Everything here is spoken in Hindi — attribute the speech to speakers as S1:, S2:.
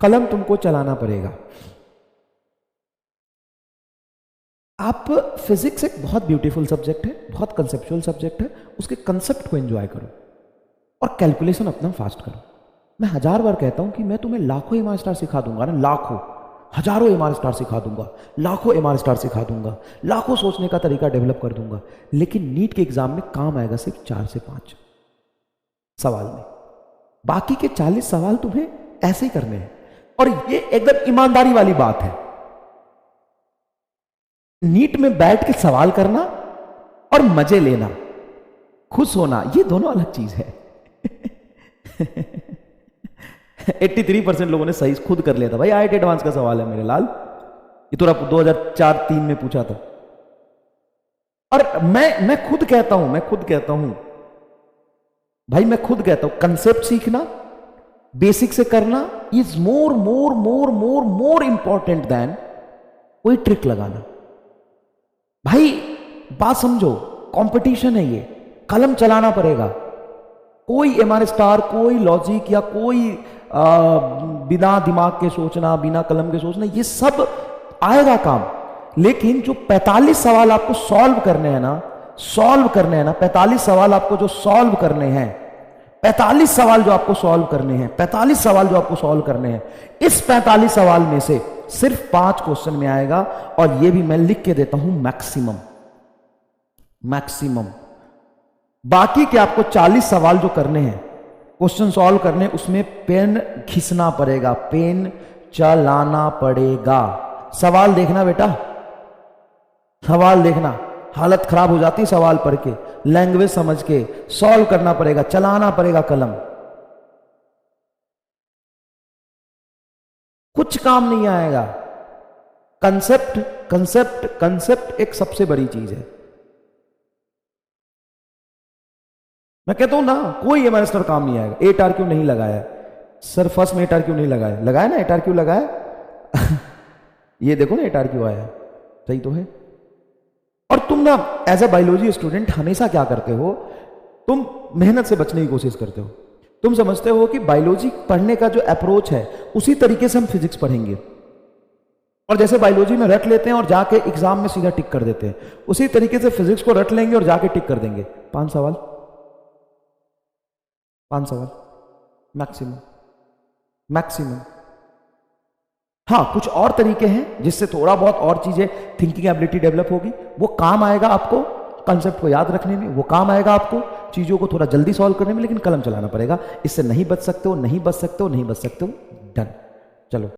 S1: कलम तुमको चलाना पड़ेगा। आप फिजिक्स एक बहुत ब्यूटीफुल सब्जेक्ट है, बहुत कंसेप्चुअल सब्जेक्ट है, उसके कंसेप्ट को एंजॉय करो और कैलकुलेशन अपना फास्ट करो। मैं 1000 बार कहता हूं कि मैं तुम्हें लाखों एमआर स्टार सिखा दूंगा ना, लाखों, हजारों एमआर स्टार सिखा दूंगा, लाखों एमआर स्टार सिखा दूंगा, लाखों सोचने का तरीका डेवलप कर दूंगा, लेकिन नीट के एग्जाम में काम आएगा सिर्फ 4 से 5 सवाल में। बाकी के 40 सवाल तुम्हें ऐसे ही करने हैं। और ये एकदम ईमानदारी वाली बात है, नीट में बैठ के सवाल करना और मजे लेना, खुश होना, ये दोनों अलग चीज है। 83% लोगों ने सही खुद कर लिया था। भाई आईआईटी एडवांस का सवाल है मेरे लाल, ये तो 2004-3 में पूछा था। और मैं खुद कहता हूं भाई, मैं खुद कहता हूं कंसेप्ट सीखना, बेसिक से करना is more more more more more important than कोई ट्रिक लगाना। भाई बात समझो, कंपटीशन है, ये कलम चलाना पड़ेगा। कोई एमआर स्टार, कोई लॉजिक या कोई बिना दिमाग के सोचना, बिना कलम के सोचना, ये सब आएगा काम। लेकिन जो 45 सवाल आपको सॉल्व करने हैं ना, 45 सवाल आपको जो सॉल्व करने हैं, 45 सवाल जो आपको सॉल्व करने हैं, 45 सवाल जो आपको सॉल्व करने हैं, इस 45 सवाल में से सिर्फ 5 क्वेश्चन में आएगा। और ये भी मैं लिख के देता हूं, मैक्सिमम। बाकी के आपको 40 सवाल जो करने हैं, क्वेश्चन सॉल्व करने, उसमें पेन खींचना पड़ेगा, पेन चलाना पड़ेगा। सवाल देखना बेटा, सवाल देखना, हालत खराब हो जाती सवाल पढ़ के, लैंग्वेज समझ के सॉल्व करना पड़ेगा, चलाना पड़ेगा कलम। कुछ काम नहीं आएगा। कंसेप्ट एक सबसे बड़ी चीज है। मैं कहता हूं ना, कोई एमआर स्टार काम नहीं आएगा। 8R क्यों नहीं लगाया सर? फर्स्ट में 8R क्यों नहीं लगाया? लगाया ना 8R क्यों लगाया? ये देखो ना 8R क्यों आया, सही तो है। और तुम ना एज ए बायोलॉजी स्टूडेंट हमेशा क्या करते हो, तुम मेहनत से बचने की कोशिश करते हो। तुम समझते हो कि बायोलॉजी पढ़ने का जो अप्रोच है उसी तरीके से हम फिजिक्स पढ़ेंगे, और जैसे बायोलॉजी में रट लेते हैं और जाके एग्जाम में सीधा टिक कर देते हैं, उसी तरीके से फिजिक्स को रट लेंगे और जाके टिक कर देंगे। 5 सवाल मैक्सिमम। हाँ, कुछ और तरीके हैं जिससे थोड़ा बहुत और चीजें, थिंकिंग एबिलिटी डेवलप होगी, वो काम आएगा आपको कंसेप्ट को याद रखने में, वो काम आएगा आपको चीजों को थोड़ा जल्दी सॉल्व करने में, लेकिन कलम चलाना पड़ेगा। इससे नहीं बच सकते हो, डन। चलो।